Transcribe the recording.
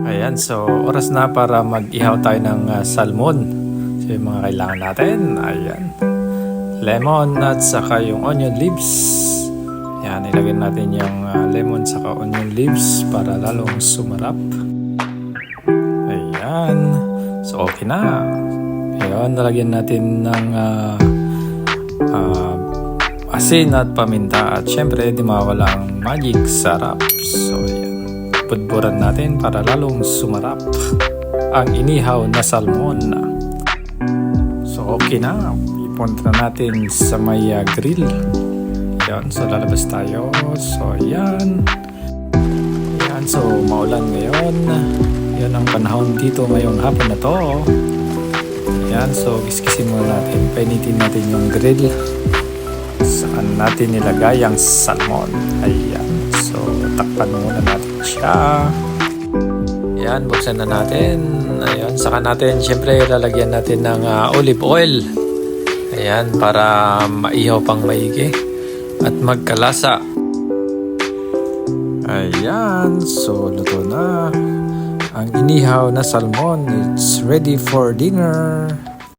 Ayan, so oras na para mag-ihaw tayo ng salmon. So yung mga kailangan natin, ayan. Lemon at saka yung onion leaves. Ayan, ilagay natin yung lemon saka onion leaves para lalong sumarap. Ayan. So okay na. Ayan, nalagyan natin ng asin at paminta. At syempre, di mawala ang magic sarap. So ayan. Pudburan natin para lalong sumarap ang inihaw na salmon. So okay na. Ipunta natin sa may grill. Ayan, so lalabas tayo. So ayan. Ayan, so maulan ngayon. Yan ang panahon dito ngayong hapon na to. Ayan, so kiskisin muna natin. Painitin natin yung grill. Saan natin nilagay ang salmon. Ayan. So takpan muna natin siya. Ayan, buksan na natin. Ayan, saka natin syempre lalagyan natin ng olive oil. Ayan, para maihaw pang maigi at magkalasa. Ayan, so luto na ang inihaw na salmon. It's ready for dinner.